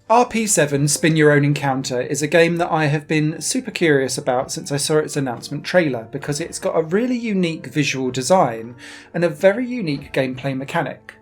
RP7 Spin Your Own Encounter is a game that I have been super curious about since I saw its announcement trailer because it's got a really unique visual design and a very unique gameplay mechanic.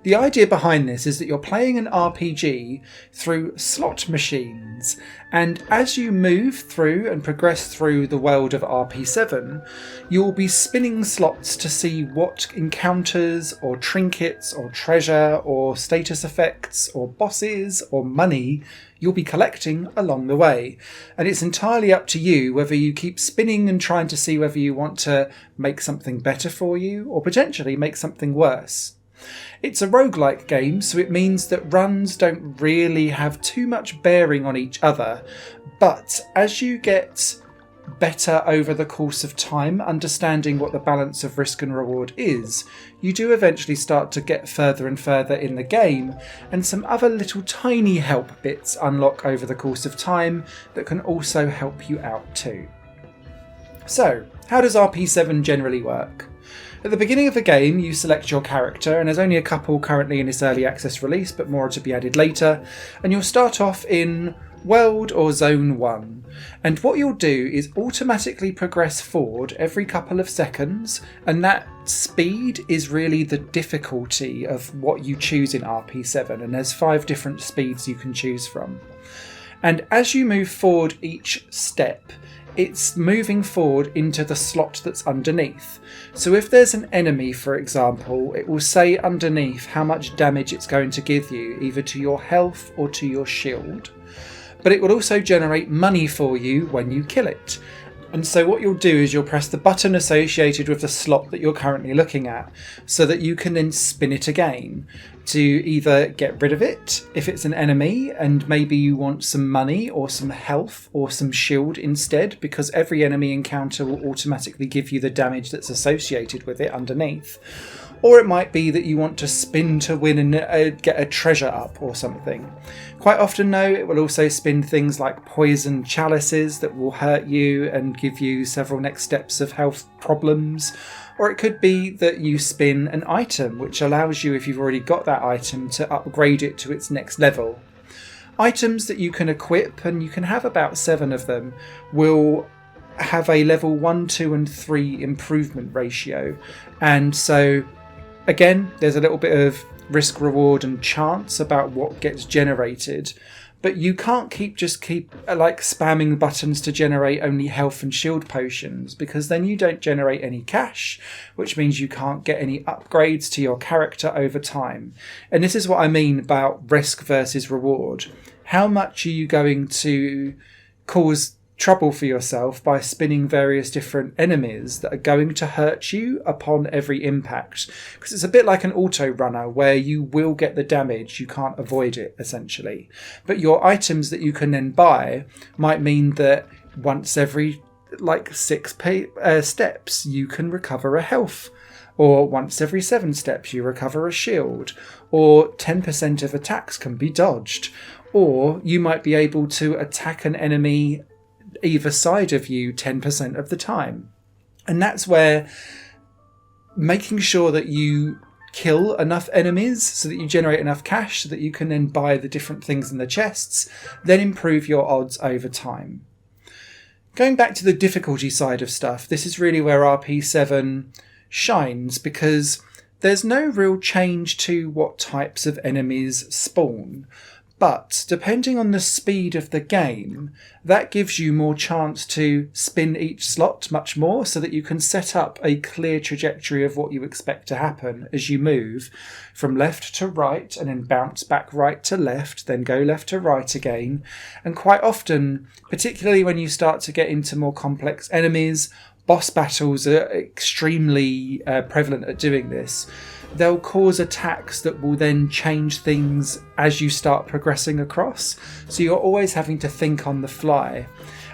The idea behind this is that you're playing an RPG through slot machines, and as you move through and progress through the world of RP7, you'll be spinning slots to see what encounters or trinkets or treasure or status effects or bosses or money you'll be collecting along the way. And it's entirely up to you whether you keep spinning and trying to see whether you want to make something better for you or potentially make something worse. It's a roguelike game, so it means that runs don't really have too much bearing on each other, but as you get better over the course of time, understanding what the balance of risk and reward is, you do eventually start to get further and further in the game, and some other little tiny help bits unlock over the course of time that can also help you out too. So, how does RP7 generally work? At the beginning of the game, you select your character, and there's only a couple currently in this early access release, but more are to be added later, and you'll start off in World or Zone 1. And what you'll do is automatically progress forward every couple of seconds, and that speed is really the difficulty of what you choose in RP7, and there's 5 different speeds you can choose from. And as you move forward each step, it's moving forward into the slot that's underneath. So if there's an enemy, for example, it will say underneath how much damage it's going to give you, either to your health or to your shield. But it will also generate money for you when you kill it. And so what you'll do is you'll press the button associated with the slot that you're currently looking at, so that you can then spin it again to either get rid of it if it's an enemy and maybe you want some money or some health or some shield instead, because every enemy encounter will automatically give you the damage that's associated with it underneath. Or it might be that you want to spin to win and get a treasure up or something. Quite often though, it will also spin things like poison chalices that will hurt you and give you several next steps of health problems. Or it could be that you spin an item which allows you, if you've already got that item, to upgrade it to its next level. Items that you can equip, and you can have about 7 of them, will have a level 1, 2 and 3 improvement ratio. And so again, there's a little bit of risk, reward and chance about what gets generated, but you can't keep spamming buttons to generate only health and shield potions, because then you don't generate any cash, which means you can't get any upgrades to your character over time. And this is what I mean about risk versus reward. How much are you going to cause trouble for yourself by spinning various different enemies that are going to hurt you upon every impact? Because it's a bit like an auto runner where you will get the damage, you can't avoid it essentially. But your items that you can then buy might mean that once every 6 steps you can recover a health, or once every 7 steps you recover a shield, or 10% of attacks can be dodged, or you might be able to attack an enemy either side of you 10% of the time. And that's where making sure that you kill enough enemies so that you generate enough cash so that you can then buy the different things in the chests, then improve your odds over time. Going back to the difficulty side of stuff, this is really where RP7 shines, because there's no real change to what types of enemies spawn. But depending on the speed of the game, that gives you more chance to spin each slot much more, so that you can set up a clear trajectory of what you expect to happen as you move from left to right and then bounce back right to left, then go left to right again. And quite often, particularly when you start to get into more complex enemies, boss battles are extremely prevalent at doing this. They'll cause attacks that will then change things as you start progressing across. So you're always having to think on the fly.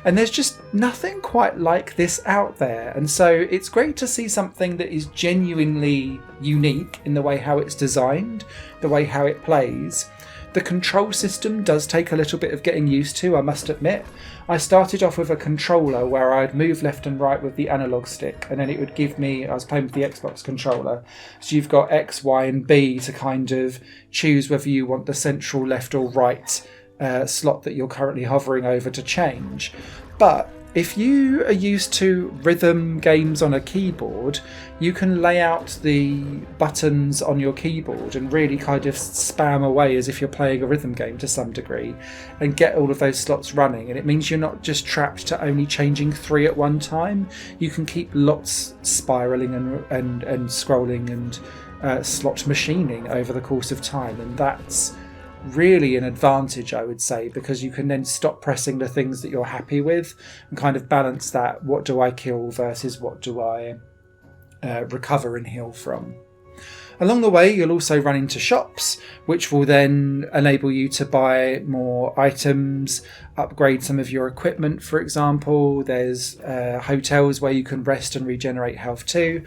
And there's just nothing quite like this out there. And so it's great to see something that is genuinely unique in the way how it's designed, the way how it plays. The control system does take a little bit of getting used to, I must admit. I started off with a controller where I'd move left and right with the analog stick, and then it would give me, I was playing with the Xbox controller, so you've got X, Y and B to kind of choose whether you want the central left or right slot that you're currently hovering over to change. But if you are used to rhythm games on a keyboard, you can lay out the buttons on your keyboard and really kind of spam away as if you're playing a rhythm game to some degree and get all of those slots running. And it means you're not just trapped to only changing 3 at one time. You can keep lots spiraling and scrolling and slot machining over the course of time. And that's really an advantage, I would say, because you can then stop pressing the things that you're happy with and kind of balance that. What do I kill versus what do I recover and heal from? Along the way, you'll also run into shops, which will then enable you to buy more items, upgrade some of your equipment, for example. There's hotels where you can rest and regenerate health too.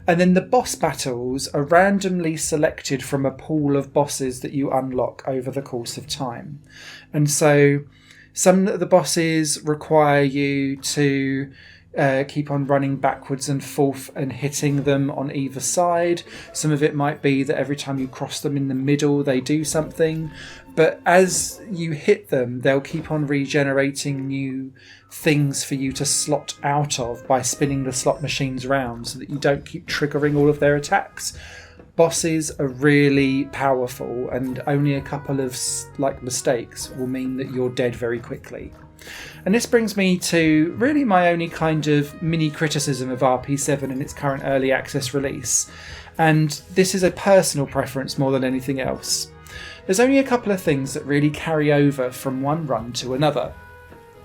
And then the boss battles are randomly selected from a pool of bosses that you unlock over the course of time. And so some of the bosses require you to keep on running backwards and forth and hitting them on either side. Some of it might be that every time you cross them in the middle they do something, but as you hit them they'll keep on regenerating new things for you to slot out of by spinning the slot machines around so that you don't keep triggering all of their attacks. Bosses are really powerful, and only a couple of mistakes will mean that you're dead very quickly. And this brings me to really my only kind of mini criticism of RP7 in its current early access release. And this is a personal preference more than anything else. There's only a couple of things that really carry over from one run to another.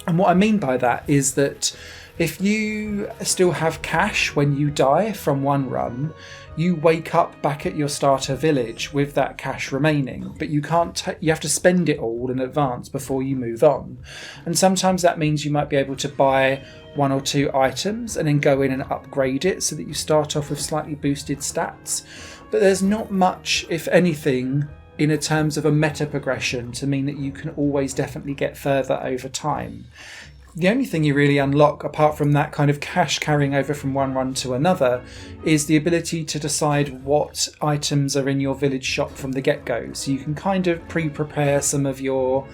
And what I mean by that is that if you still have cash when you die from one run, you wake up back at your starter village with that cash remaining, but you can't. You have to spend it all in advance before you move on. And sometimes that means you might be able to buy 1 or 2 items and then go in and upgrade it so that you start off with slightly boosted stats. But there's not much, if anything, in terms of a meta progression to mean that you can always definitely get further over time. The only thing you really unlock, apart from that kind of cash carrying over from one run to another, is the ability to decide what items are in your village shop from the get-go. So you can kind of pre-prepare some of your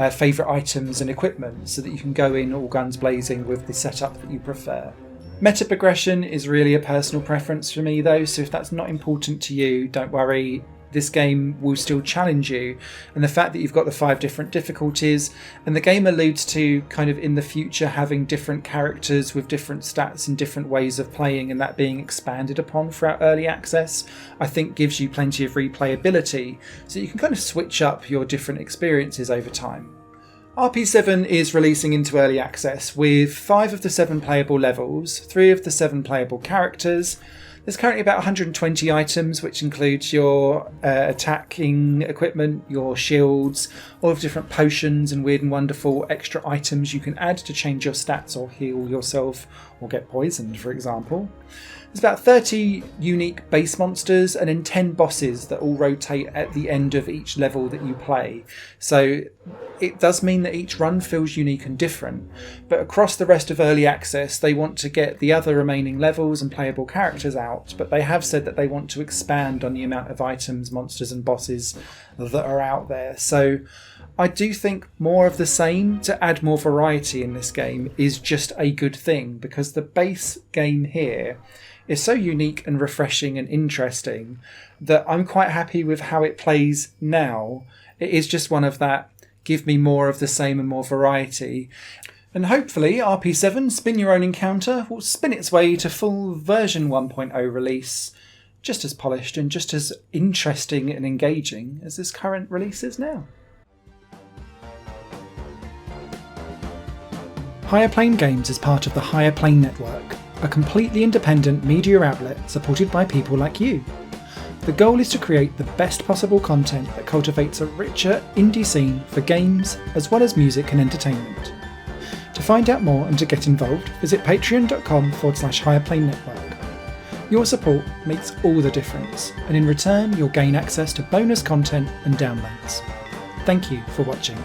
favourite items and equipment so that you can go in all guns blazing with the setup that you prefer. Meta progression is really a personal preference for me though, so if that's not important to you, don't worry. This game will still challenge you, and the fact that you've got the 5 different difficulties, and the game alludes to kind of in the future having different characters with different stats and different ways of playing, and that being expanded upon throughout early access, I think gives you plenty of replayability, so you can kind of switch up your different experiences over time. RP7 is releasing into early access with 5 of the 7 playable levels, 3 of the 7 playable characters. There's currently about 120 items, which includes your attacking equipment, your shields, all of different potions and weird and wonderful extra items you can add to change your stats or heal yourself or get poisoned, for example. There's about 30 unique base monsters and then 10 bosses that all rotate at the end of each level that you play. So it does mean that each run feels unique and different, but across the rest of early access they want to get the other remaining levels and playable characters out, but they have said that they want to expand on the amount of items, monsters and bosses that are out there. So I do think more of the same to add more variety in this game is just a good thing, because the base game here is so unique and refreshing and interesting that I'm quite happy with how it plays now. It is just one of that, give me more of the same and more variety. And hopefully RP7 Spin Your Own Encounter will spin its way to full version 1.0 release, just as polished and just as interesting and engaging as this current release is now. Higher Plane Games is part of the Higher Plane Network, a completely independent media outlet supported by people like you. The goal is to create the best possible content that cultivates a richer indie scene for games as well as music and entertainment. To find out more and to get involved, visit patreon.com/higherplane-network. Your support makes all the difference, and in return you'll gain access to bonus content and downloads. Thank you for watching.